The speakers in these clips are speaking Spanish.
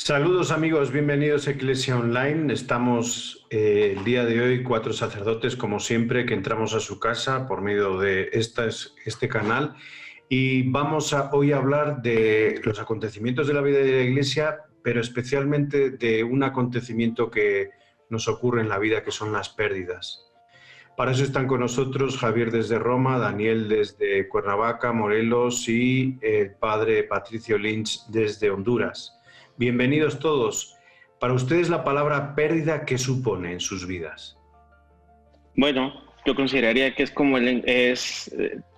Saludos amigos, bienvenidos a Iglesia Online. Estamos el día de hoy 4 sacerdotes, como siempre, que entramos a su casa por medio de este canal y vamos a hoy hablar de los acontecimientos de la vida de la Iglesia, pero especialmente de un acontecimiento que nos ocurre en la vida, que son las pérdidas. Para eso están con nosotros Javier desde Roma, Daniel desde Cuernavaca, Morelos y el padre Patricio Lynch desde Honduras. Bienvenidos todos. Para ustedes la palabra pérdida, ¿qué supone en sus vidas? Bueno, yo consideraría que es como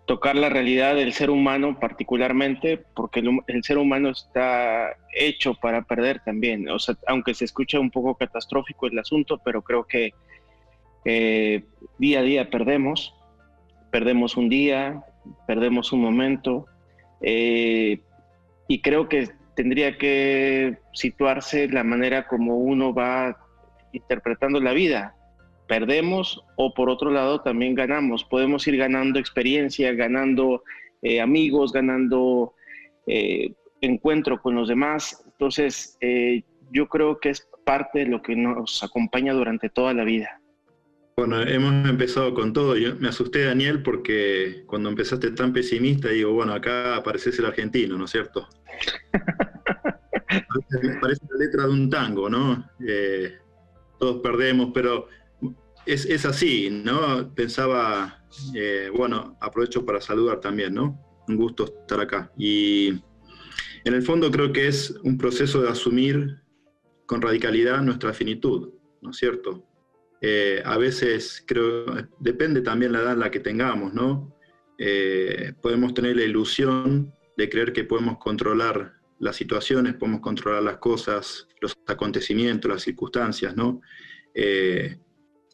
tocar la realidad del ser humano particularmente, porque el ser humano está hecho para perder también. O sea, aunque se escucha un poco catastrófico el asunto, pero creo que día a día perdemos un día, perdemos un momento, y creo que tendría que situarse la manera como uno va interpretando la vida. Perdemos o por otro lado también ganamos. Podemos ir ganando experiencia, ganando amigos, ganando encuentro con los demás. Entonces, yo creo que es parte de lo que nos acompaña durante toda la vida. Bueno, hemos empezado con todo. Yo me asusté, Daniel, porque cuando empezaste tan pesimista, digo, bueno, acá pareces el argentino, ¿no es cierto? Parece la letra de un tango, ¿no? Todos perdemos, pero es así, ¿no? Pensaba, bueno, aprovecho para saludar también, ¿no? Un gusto estar acá. Y en el fondo creo que es un proceso de asumir con radicalidad nuestra finitud, ¿no es cierto? A veces creo, depende también la edad en la que tengamos, ¿no? Podemos tener la ilusión de creer que podemos controlar las situaciones, podemos controlar las cosas, los acontecimientos, las circunstancias, ¿no?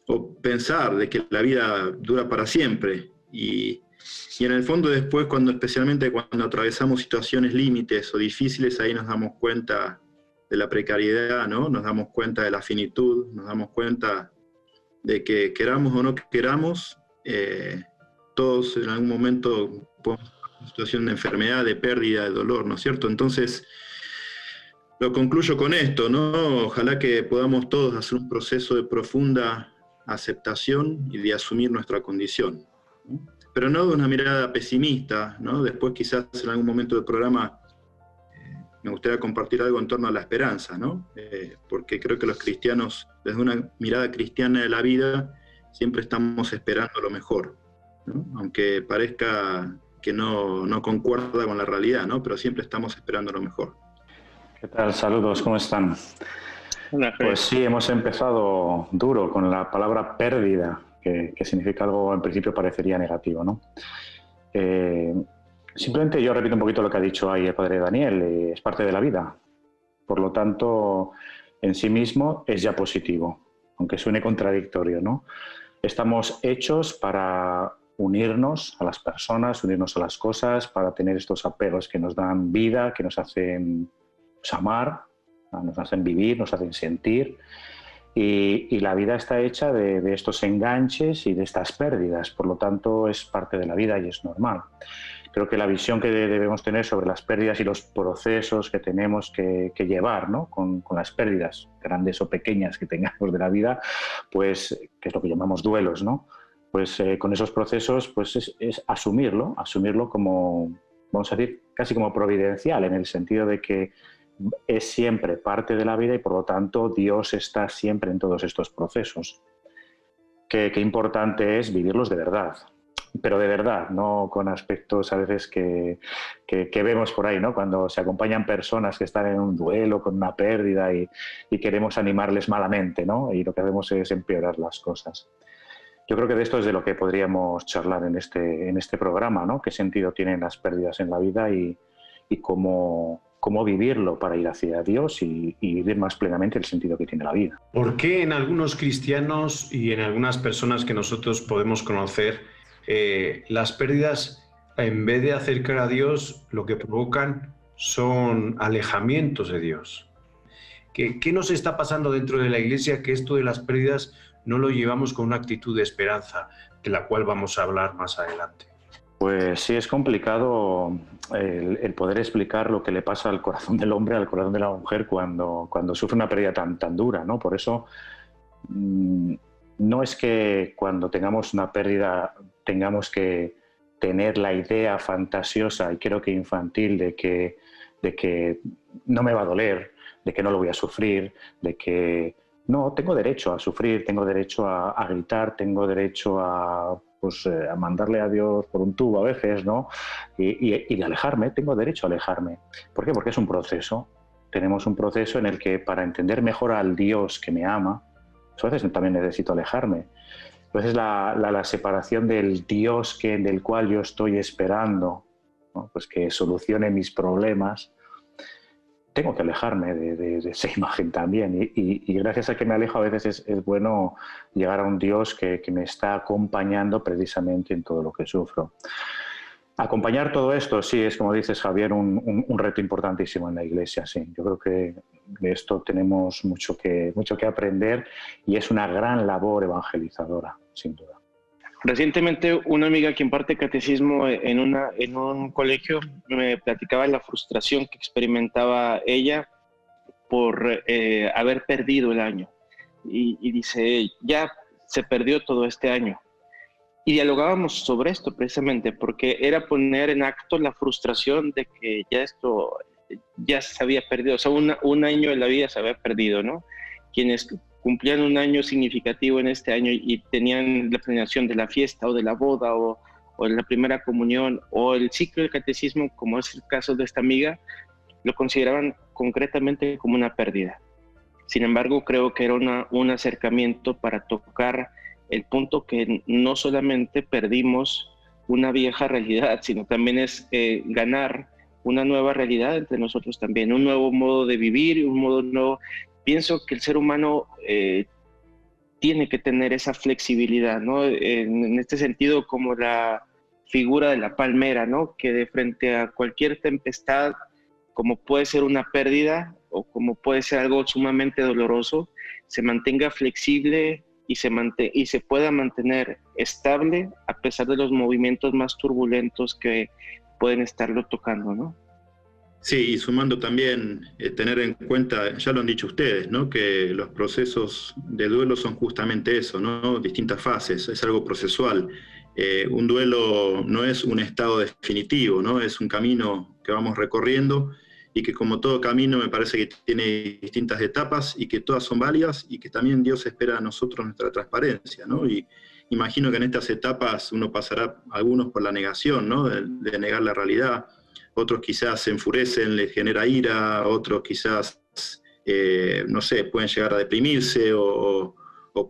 O pensar de que la vida dura para siempre. Y en el fondo después, especialmente cuando atravesamos situaciones límites o difíciles, ahí nos damos cuenta de la precariedad, ¿no? Nos damos cuenta de la finitud, nos damos cuenta de que queramos o no queramos, todos en algún momento podemos estar en una situación de enfermedad, de pérdida, de dolor, ¿no es cierto? Entonces, lo concluyo con esto, ¿no? Ojalá que podamos todos hacer un proceso de profunda aceptación y de asumir nuestra condición, ¿no? Pero no de una mirada pesimista, ¿no? Después quizás en algún momento del programa me gustaría compartir algo en torno a la esperanza, ¿no? Porque creo que los cristianos, desde una mirada cristiana de la vida, siempre estamos esperando lo mejor, ¿no? Aunque parezca que no concuerda con la realidad, ¿no? Pero siempre estamos esperando lo mejor. ¿Qué tal? Saludos, ¿cómo están? Hola, pues sí, hemos empezado duro con la palabra pérdida, que significa algo en principio parecería negativo, ¿no? Simplemente yo repito un poquito lo que ha dicho ahí el padre Daniel, es parte de la vida. Por lo tanto, en sí mismo es ya positivo, aunque suene contradictorio, ¿no? Estamos hechos para unirnos a las personas, unirnos a las cosas, para tener estos apegos que nos dan vida, que nos hacen amar, nos hacen vivir, nos hacen sentir. Y la vida está hecha de estos enganches y de estas pérdidas, por lo tanto es parte de la vida y es normal. Creo que la visión que debemos tener sobre las pérdidas y los procesos que tenemos que llevar, ¿no? con las pérdidas, grandes o pequeñas que tengamos de la vida, pues, que es lo que llamamos duelos, ¿no? Pues con esos procesos pues es asumirlo como, vamos a decir, casi como providencial, en el sentido de que es siempre parte de la vida y por lo tanto Dios está siempre en todos estos procesos. Qué importante es vivirlos de verdad, pero de verdad, no con aspectos a veces que vemos por ahí, ¿no? Cuando se acompañan personas que están en un duelo, con una pérdida y queremos animarles malamente, ¿no? Y lo que hacemos es empeorar las cosas. Yo creo que de esto es de lo que podríamos charlar en este programa, ¿no? ¿Qué sentido tienen las pérdidas en la vida y cómo vivirlo para ir hacia Dios y vivir más plenamente el sentido que tiene la vida? ¿Por qué en algunos cristianos y en algunas personas que nosotros podemos conocer, las pérdidas, en vez de acercar a Dios, lo que provocan son alejamientos de Dios? ¿Qué nos está pasando dentro de la Iglesia que esto de las pérdidas no lo llevamos con una actitud de esperanza, de la cual vamos a hablar más adelante? Pues sí, es complicado el poder explicar lo que le pasa al corazón del hombre, al corazón de la mujer cuando sufre una pérdida tan dura, ¿no? Por eso no es que cuando tengamos una pérdida tengamos que tener la idea fantasiosa y creo que infantil de que no me va a doler, de que no lo voy a sufrir, de que no, tengo derecho a sufrir, tengo derecho a gritar, tengo derecho a mandarle a Dios por un tubo a veces, ¿no? Y de alejarme, tengo derecho a alejarme. ¿Por qué? Porque es un proceso. Tenemos un proceso en el que para entender mejor al Dios que me ama, a veces también necesito alejarme. Entonces la separación del Dios del cual yo estoy esperando, ¿no? Pues que solucione mis problemas, tengo que alejarme de esa imagen también. Y gracias a que me alejo a veces es bueno llegar a un Dios que me está acompañando precisamente en todo lo que sufro. Acompañar todo esto, sí, es como dices, Javier, un reto importantísimo en la Iglesia, sí. Yo creo que de esto tenemos mucho que aprender y es una gran labor evangelizadora, sin duda. Recientemente una amiga que imparte catecismo en un colegio me platicaba la frustración que experimentaba ella por haber perdido el año. Y dice, ya se perdió todo este año. Y dialogábamos sobre esto precisamente, porque era poner en acto la frustración de que ya esto ya se había perdido, o sea, un año de la vida se había perdido, ¿no? Quienes cumplían un año significativo en este año y tenían la planeación de la fiesta o de la boda o de la primera comunión o el ciclo del catecismo, como es el caso de esta amiga, lo consideraban concretamente como una pérdida. Sin embargo, creo que era un acercamiento para tocar el punto que no solamente perdimos una vieja realidad, sino también es ganar una nueva realidad entre nosotros también, un nuevo modo de vivir, un modo nuevo. Pienso que el ser humano tiene que tener esa flexibilidad, ¿no? En este sentido, como la figura de la palmera, ¿no? Que de frente a cualquier tempestad, como puede ser una pérdida o como puede ser algo sumamente doloroso, se mantenga flexible y se pueda mantener estable a pesar de los movimientos más turbulentos que pueden estarlo tocando, ¿no? Sí, y sumando también tener en cuenta, ya lo han dicho ustedes, ¿no? Que los procesos de duelo son justamente eso, ¿no? Distintas fases, es algo procesual. Un duelo no es un estado definitivo, ¿no? Es un camino que vamos recorriendo y que como todo camino me parece que tiene distintas etapas y que todas son válidas y que también Dios espera a nosotros nuestra transparencia, ¿no? Y imagino que en estas etapas uno pasará, algunos por la negación, ¿no? De negar la realidad, otros quizás se enfurecen, les genera ira, otros quizás, no sé, pueden llegar a deprimirse o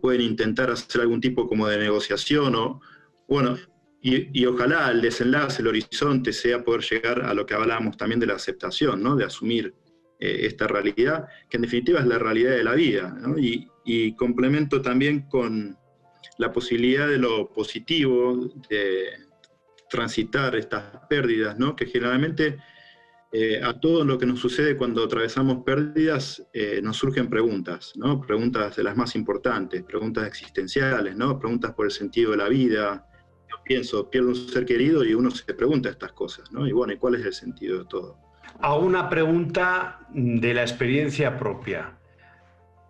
pueden intentar hacer algún tipo como de negociación, bueno, y ojalá el desenlace, el horizonte sea poder llegar a lo que hablábamos también de la aceptación, ¿no? De asumir esta realidad, que en definitiva es la realidad de la vida, ¿no? Y complemento también con la posibilidad de lo positivo, de transitar estas pérdidas, ¿no? Que generalmente a todo lo que nos sucede cuando atravesamos pérdidas nos surgen preguntas, ¿no? Preguntas de las más importantes, preguntas existenciales, ¿no? Preguntas por el sentido de la vida. Yo pienso, pierdo un ser querido y uno se pregunta estas cosas, ¿no? Y bueno, ¿y cuál es el sentido de todo? Hago una pregunta de la experiencia propia.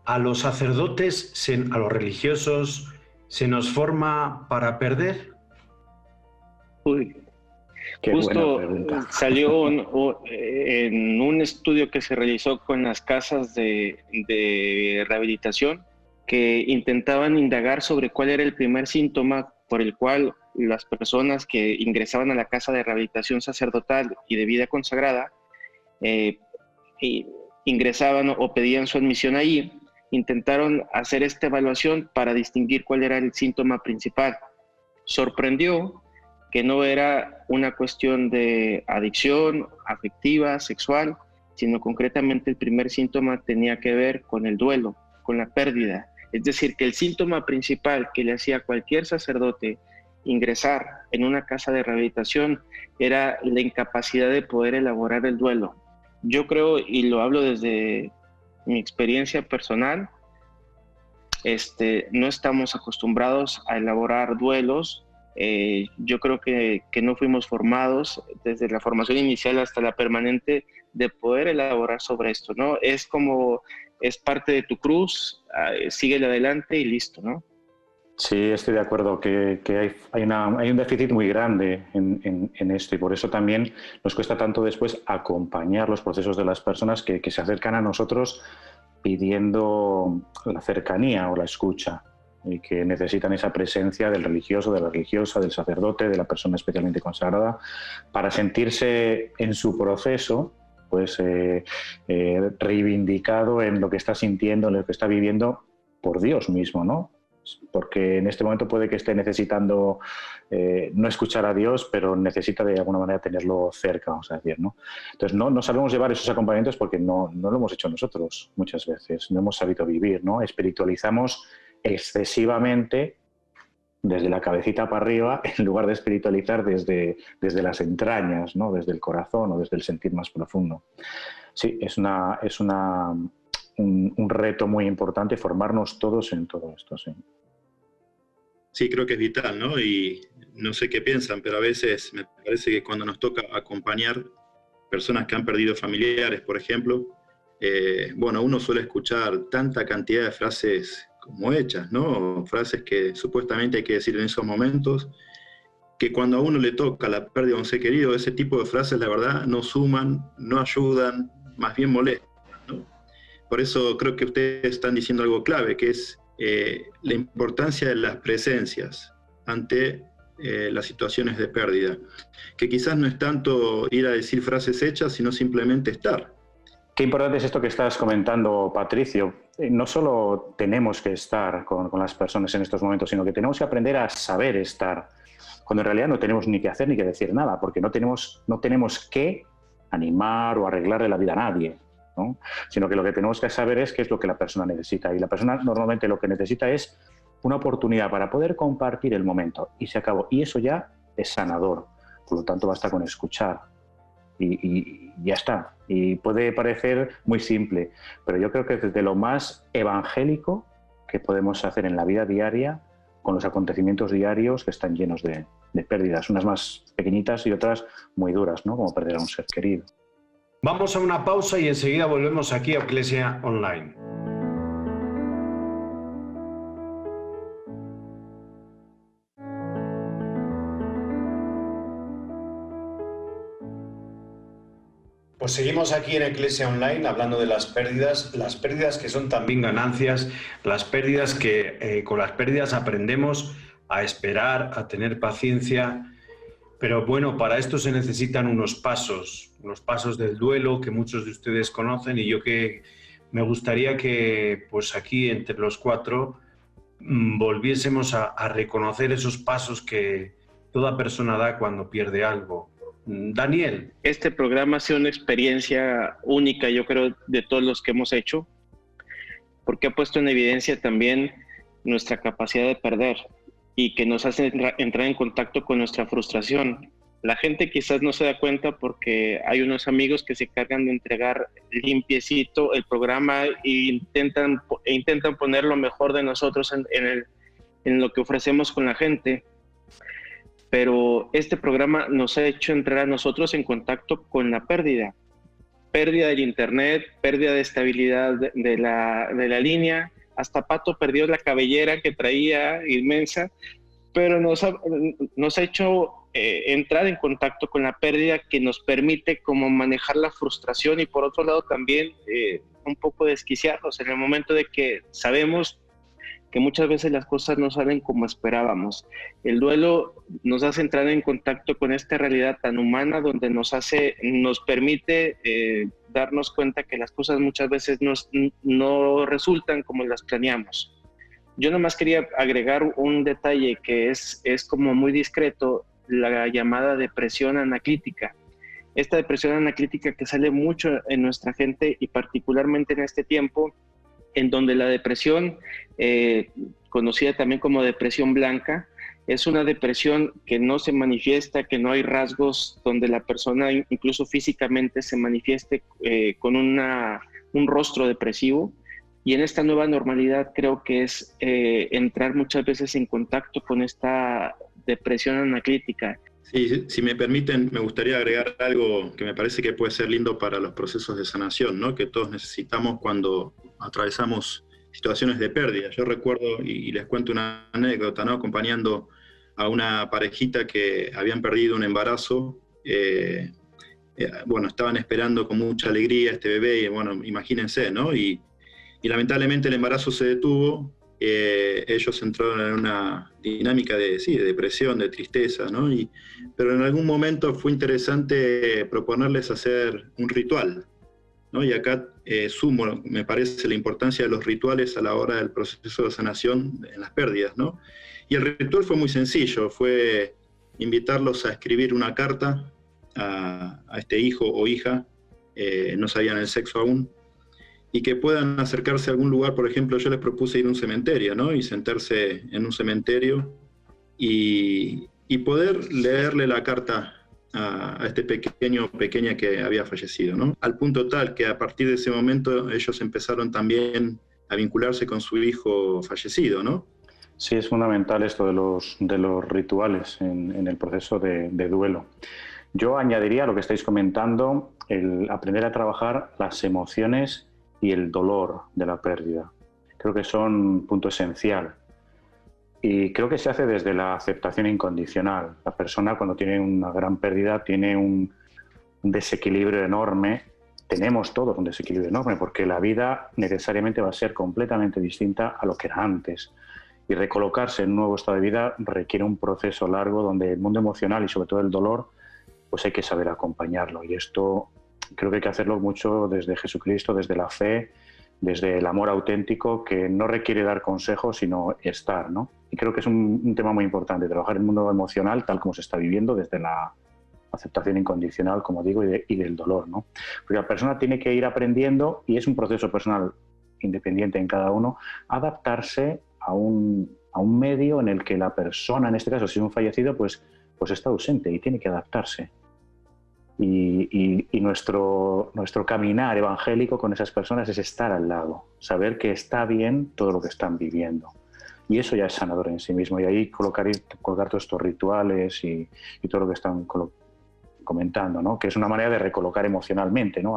¿A los sacerdotes, a los religiosos, se nos forma para perder? Uy, Qué justo buena pregunta. salió en un estudio que se realizó con las casas de rehabilitación que intentaban indagar sobre cuál era el primer síntoma por el cual las personas que ingresaban a la casa de rehabilitación sacerdotal y de vida consagrada ingresaban o pedían su admisión ahí. Intentaron hacer esta evaluación para distinguir cuál era el síntoma principal. Sorprendió que no era una cuestión de adicción afectiva, sexual, sino concretamente el primer síntoma tenía que ver con el duelo, con la pérdida. Es decir, que el síntoma principal que le hacía a cualquier sacerdote ingresar en una casa de rehabilitación era la incapacidad de poder elaborar el duelo. Yo creo, y lo hablo desde mi experiencia personal, no estamos acostumbrados a elaborar duelos Yo creo que no fuimos formados desde la formación inicial hasta la permanente de poder elaborar sobre esto, ¿no? Es parte de tu cruz, síguele adelante y listo, ¿no? Sí, estoy de acuerdo que hay un déficit muy grande en esto, y por eso también nos cuesta tanto después acompañar los procesos de las personas que se acercan a nosotros pidiendo la cercanía o la escucha, y que necesitan esa presencia del religioso, de la religiosa, del sacerdote, de la persona especialmente consagrada, para sentirse en su proceso pues reivindicado en lo que está sintiendo, en lo que está viviendo por Dios mismo, ¿no? Porque en este momento puede que esté necesitando no escuchar a Dios, pero necesita de alguna manera tenerlo cerca, vamos a decir, ¿no? Entonces no sabemos llevar esos acompañamientos porque no lo hemos hecho nosotros muchas veces, no hemos sabido vivir, ¿no? Espiritualizamos excesivamente desde la cabecita para arriba en lugar de espiritualizar desde las entrañas, ¿no? Desde el corazón o desde el sentir más profundo. Sí, es un reto muy importante formarnos todos en todo esto, sí. Sí, creo que es vital, ¿no? Y no sé qué piensan, pero a veces me parece que cuando nos toca acompañar personas que han perdido familiares, por ejemplo, uno suele escuchar tanta cantidad de frases como hechas, ¿no? Frases que supuestamente hay que decir en esos momentos, que cuando a uno le toca la pérdida de un ser querido, ese tipo de frases, la verdad, no suman, no ayudan, más bien molestan, ¿no? Por eso creo que ustedes están diciendo algo clave, que es la importancia de las presencias ante las situaciones de pérdida, que quizás no es tanto ir a decir frases hechas, sino simplemente estar. Qué importante es esto que estás comentando, Patricio. No solo tenemos que estar con las personas en estos momentos, sino que tenemos que aprender a saber estar, cuando en realidad no tenemos ni que hacer ni que decir nada, porque no tenemos que animar o arreglarle la vida a nadie, ¿no? Sino que lo que tenemos que saber es qué es lo que la persona necesita, y la persona normalmente lo que necesita es una oportunidad para poder compartir el momento, y se acabó, y eso ya es sanador. Por lo tanto, basta con escuchar y ya está. Y puede parecer muy simple, pero yo creo que desde lo más evangélico que podemos hacer en la vida diaria, con los acontecimientos diarios que están llenos de pérdidas, unas más pequeñitas y otras muy duras, ¿no? Como perder a un ser querido. Vamos a una pausa y enseguida volvemos aquí a Iglesia Online. Pues seguimos aquí en Iglesia Online hablando de las pérdidas que son también ganancias, las pérdidas que con las pérdidas aprendemos a esperar, a tener paciencia. Pero bueno, para esto se necesitan unos pasos del duelo que muchos de ustedes conocen, y yo que me gustaría que pues aquí entre los cuatro volviésemos a reconocer esos pasos que toda persona da cuando pierde algo. Daniel. Este programa ha sido una experiencia única, yo creo, de todos los que hemos hecho, porque ha puesto en evidencia también nuestra capacidad de perder y que nos hace entrar en contacto con nuestra frustración. La gente quizás no se da cuenta porque hay unos amigos que se encargan de entregar limpiecito el programa e intentan poner lo mejor de nosotros en lo que ofrecemos con la gente. Pero este programa nos ha hecho entrar a nosotros en contacto con la pérdida del internet, pérdida de estabilidad de la línea. Hasta Pato perdió la cabellera que traía inmensa, pero nos ha hecho entrar en contacto con la pérdida, que nos permite como manejar la frustración y por otro lado también un poco desquiciarnos en el momento de que sabemos que muchas veces las cosas no salen como esperábamos. El duelo nos hace entrar en contacto con esta realidad tan humana, donde nos permite darnos cuenta que las cosas muchas veces no resultan como las planeamos. Yo nomás quería agregar un detalle que es como muy discreto, la llamada depresión anaclítica. Esta depresión anaclítica que sale mucho en nuestra gente y particularmente en este tiempo, en donde la depresión, conocida también como depresión blanca, es una depresión que no se manifiesta, que no hay rasgos donde la persona incluso físicamente se manifieste con un rostro depresivo, Y en esta nueva normalidad creo que es entrar muchas veces en contacto con esta depresión anaclítica. Sí, si me permiten, me gustaría agregar algo que me parece que puede ser lindo para los procesos de sanación, ¿no? Que todos necesitamos cuando atravesamos situaciones de pérdida. Yo recuerdo, y les cuento una anécdota, ¿no? Acompañando a una parejita que habían perdido un embarazo. Bueno, estaban esperando con mucha alegría este bebé, y bueno, imagínense, ¿no? Y lamentablemente el embarazo se detuvo. Ellos entraron en una dinámica de depresión, de tristeza, ¿no? Pero en algún momento fue interesante proponerles hacer un ritual, ¿no? Y acá sumo, me parece, la importancia de los rituales a la hora del proceso de sanación en las pérdidas, ¿no? Y el ritual fue muy sencillo, fue invitarlos a escribir una carta a este hijo o hija, no sabían el sexo aún, y que puedan acercarse a algún lugar. Por ejemplo, yo les propuse ir a un cementerio, ¿no? Y sentarse en un cementerio y poder leerle la carta a este pequeño o pequeña que había fallecido, ¿no? Al punto tal que a partir de ese momento ellos empezaron también a vincularse con su hijo fallecido, ¿no? Sí, es fundamental esto de los rituales en el proceso de duelo. Yo añadiría a lo que estáis comentando, el aprender a trabajar las emociones y el dolor de la pérdida. Creo que son un punto esencial. Y creo que se hace desde la aceptación incondicional. La persona, cuando tiene una gran pérdida, tiene un desequilibrio enorme. Tenemos todos un desequilibrio enorme, porque la vida necesariamente va a ser completamente distinta a lo que era antes. Y recolocarse en un nuevo estado de vida requiere un proceso largo donde el mundo emocional y sobre todo el dolor, pues hay que saber acompañarlo. Y esto creo que hay que hacerlo mucho desde Jesucristo, desde la fe, desde el amor auténtico, que no requiere dar consejos, sino estar, ¿no? Y creo que es un tema muy importante, trabajar el mundo emocional tal como se está viviendo, desde la aceptación incondicional, como digo, y del dolor, ¿no? Porque la persona tiene que ir aprendiendo, y es un proceso personal independiente en cada uno, adaptarse a un medio en el que la persona, en este caso, si es un fallecido, pues está ausente y tiene que adaptarse. Y nuestro caminar evangélico con esas personas es estar al lado, saber que está bien todo lo que están viviendo. Y eso ya es sanador en sí mismo. Y ahí colgar todos estos rituales y todo lo que están comentando, ¿no? Que es una manera de recolocar emocionalmente, ¿no?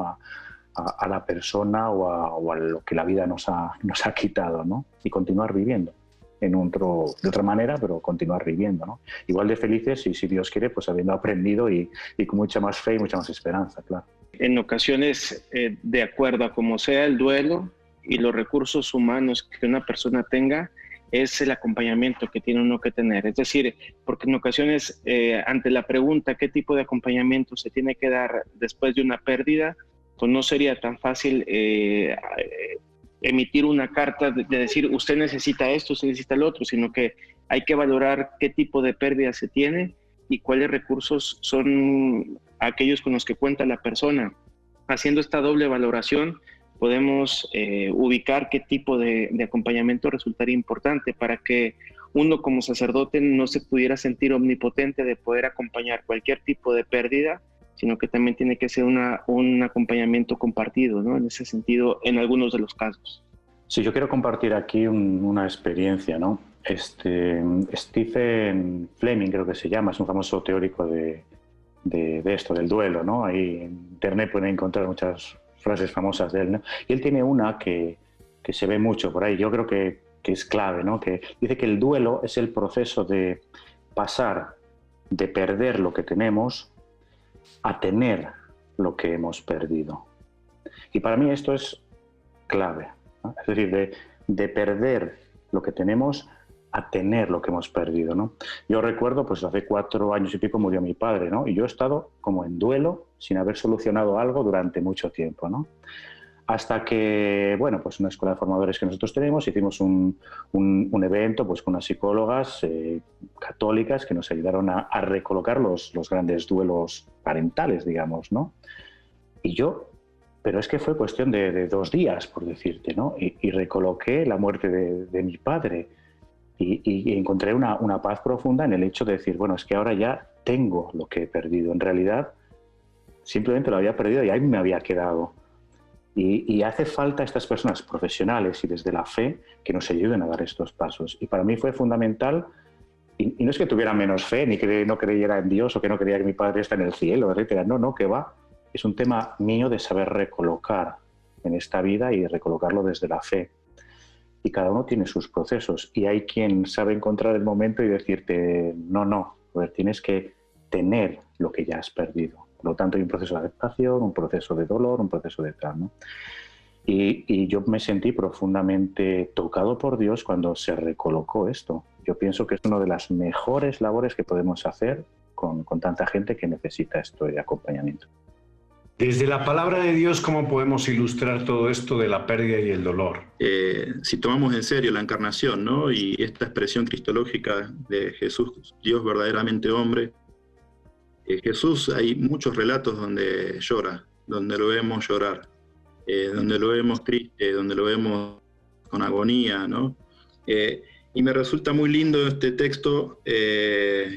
a la persona o a lo que la vida nos ha quitado, ¿no? Y continuar viviendo de otra manera, pero continuar viviendo, ¿no? Igual de felices y, si Dios quiere, pues habiendo aprendido y con mucha más fe y mucha más esperanza, claro. En ocasiones, de acuerdo a cómo sea el duelo y los recursos humanos que una persona tenga, es el acompañamiento que tiene uno que tener. Es decir, porque en ocasiones, ante la pregunta qué tipo de acompañamiento se tiene que dar después de una pérdida, pues no sería tan fácil emitir una carta de decir usted necesita esto, usted necesita lo otro, sino que hay que valorar qué tipo de pérdida se tiene y cuáles recursos son aquellos con los que cuenta la persona. Haciendo esta doble valoración, podemos ubicar qué tipo de acompañamiento resultaría importante para que uno como sacerdote no se pudiera sentir omnipotente de poder acompañar cualquier tipo de pérdida, sino que también tiene que ser un acompañamiento compartido, ¿no? En ese sentido, en algunos de los casos. Sí, yo quiero compartir aquí una experiencia, ¿no? Stephen Fleming, creo que se llama, es un famoso teórico de esto, del duelo, ¿no? Ahí en internet pueden encontrar muchas frases famosas de él, ¿no? Y él tiene una que se ve mucho por ahí, yo creo que es clave, ¿no? Que dice que el duelo es el proceso de pasar de perder lo que tenemos a tener lo que hemos perdido. Y para mí esto es clave, ¿no? Es decir, de perder lo que tenemos a tener lo que hemos perdido, ¿no? Yo recuerdo, pues hace 4 años y pico murió mi padre, ¿no? Y yo he estado como en duelo sin haber solucionado algo durante mucho tiempo, ¿no? Hasta que, bueno, pues una escuela de formadores que nosotros tenemos, hicimos un evento pues con unas psicólogas católicas que nos ayudaron a recolocar los grandes duelos parentales, digamos, ¿no? Pero es que fue cuestión de 2 días, por decirte, ¿no? Y recoloqué la muerte de mi padre y encontré una paz profunda en el hecho de decir, bueno, es que ahora ya tengo lo que he perdido. En realidad, simplemente lo había perdido y ahí me había quedado. Y hace falta a estas personas profesionales y desde la fe que nos ayuden a dar estos pasos. Y para mí fue fundamental, y no es que tuviera menos fe, ni que no creyera en Dios o que no creía que mi padre está en el cielo, etc. No, que va. Es un tema mío de saber recolocar en esta vida y recolocarlo desde la fe. Y cada uno tiene sus procesos. Y hay quien sabe encontrar el momento y decirte, no, tienes que tener lo que ya has perdido. Por lo tanto, hay un proceso de aceptación, un proceso de dolor, un proceso de tal, ¿no? Y yo me sentí profundamente tocado por Dios cuando se recolocó esto. Yo pienso que es una de las mejores labores que podemos hacer con tanta gente que necesita esto de acompañamiento. Desde la palabra de Dios, ¿cómo podemos ilustrar todo esto de la pérdida y el dolor? Si tomamos en serio la encarnación, ¿no? Y esta expresión cristológica de Jesús, Dios verdaderamente hombre, Jesús, hay muchos relatos donde llora, donde lo vemos llorar, donde lo vemos triste, donde lo vemos con agonía, ¿no? Y me resulta muy lindo este texto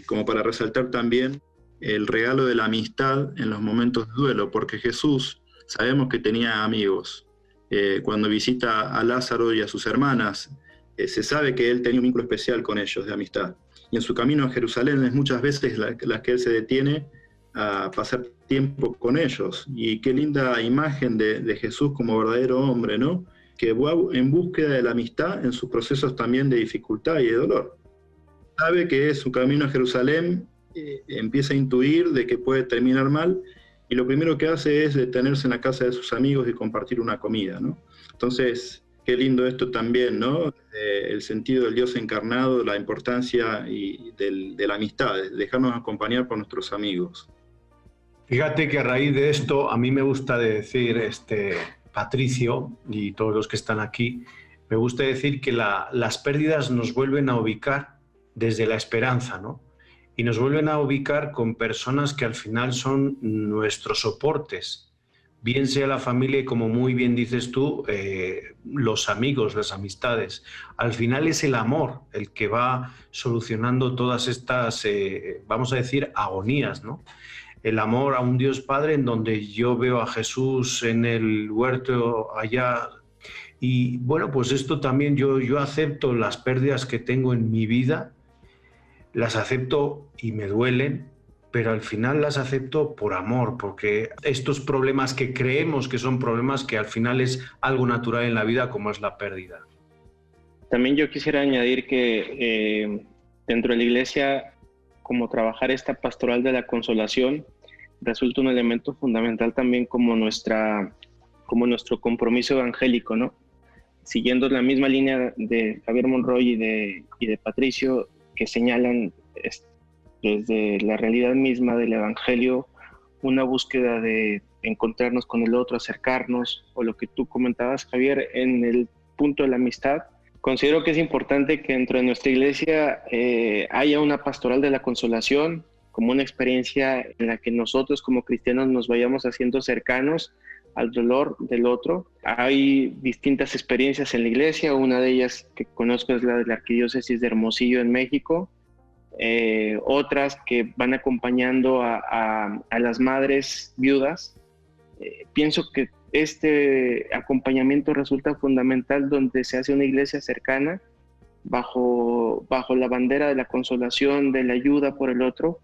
como para resaltar también el regalo de la amistad en los momentos de duelo, porque Jesús sabemos que tenía amigos. Cuando visita a Lázaro y a sus hermanas, se sabe que él tenía un vínculo especial con ellos de amistad. Y en su camino a Jerusalén es muchas veces las que él se detiene a pasar tiempo con ellos. Y qué linda imagen de Jesús como verdadero hombre, ¿no? Que va en búsqueda de la amistad en sus procesos también de dificultad y de dolor. Sabe que su camino a Jerusalén empieza a intuir de que puede terminar mal, y lo primero que hace es detenerse en la casa de sus amigos y compartir una comida, ¿no? Entonces, qué lindo esto también, ¿no? El sentido del Dios encarnado, la importancia de la amistad, de dejarnos acompañar por nuestros amigos. Fíjate que a raíz de esto, a mí me gusta decir, Patricio y todos los que están aquí, me gusta decir que las pérdidas nos vuelven a ubicar desde la esperanza, ¿no? Y nos vuelven a ubicar con personas que al final son nuestros soportes, bien sea la familia y, como muy bien dices tú, los amigos, las amistades. Al final es el amor el que va solucionando todas estas, vamos a decir, agonías, ¿no? El amor a un Dios Padre, en donde yo veo a Jesús en el huerto allá. Y bueno, pues esto también yo acepto las pérdidas que tengo en mi vida, las acepto y me duelen, pero al final las acepto por amor, porque estos problemas que creemos que son problemas, que al final es algo natural en la vida, como es la pérdida. También yo quisiera añadir que dentro de la iglesia, como trabajar esta pastoral de la consolación, resulta un elemento fundamental también como nuestro compromiso evangélico, ¿no? Siguiendo la misma línea de Javier Monroy y de Patricio, que señalan desde la realidad misma del Evangelio una búsqueda de encontrarnos con el otro, acercarnos, o lo que tú comentabas, Javier, en el punto de la amistad. Considero que es importante que dentro de nuestra iglesia haya una pastoral de la consolación como una experiencia en la que nosotros como cristianos nos vayamos haciendo cercanos al dolor del otro. Hay distintas experiencias en la iglesia, una de ellas que conozco es la de la Arquidiócesis de Hermosillo en México, otras que van acompañando a las madres viudas. Pienso que este acompañamiento resulta fundamental, donde se hace una iglesia cercana bajo la bandera de la consolación, de la ayuda por el otro,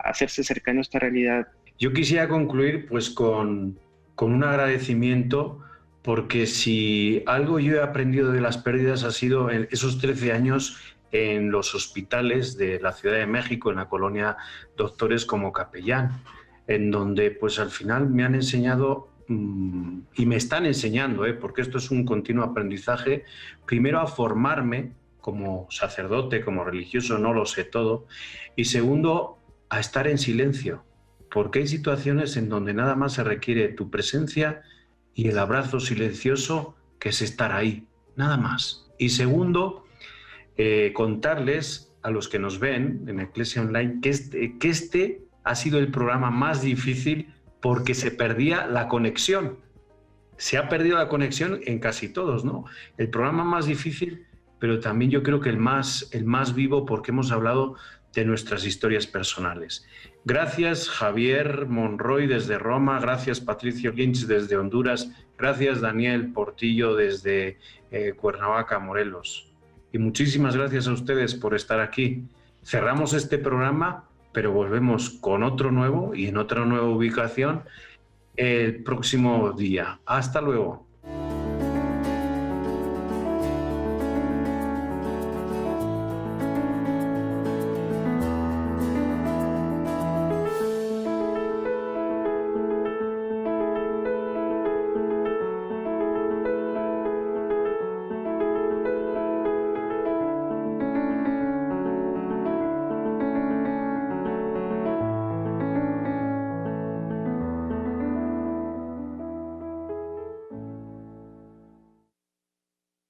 hacerse cercano a esta realidad. Yo quisiera concluir pues con un agradecimiento, porque si algo yo he aprendido de las pérdidas ha sido en esos 13 años en los hospitales de la Ciudad de México, en la colonia Doctores, como capellán, en donde pues al final me han enseñado y me están enseñando, porque esto es un continuo aprendizaje, primero a formarme como sacerdote, como religioso, no lo sé todo, y segundo, a estar en silencio, porque hay situaciones en donde nada más se requiere tu presencia y el abrazo silencioso, que es estar ahí, nada más. Y segundo, contarles a los que nos ven en Iglesia Online que este ha sido el programa más difícil, porque se perdía la conexión. Se ha perdido la conexión en casi todos, ¿no? El programa más difícil, pero también yo creo que el más vivo, porque hemos hablado de nuestras historias personales. Gracias Javier Monroy desde Roma, gracias Patricio Lynch desde Honduras, gracias Daniel Portillo desde Cuernavaca, Morelos. Y muchísimas gracias a ustedes por estar aquí. Cerramos este programa, pero volvemos con otro nuevo y en otra nueva ubicación el próximo día. Hasta luego.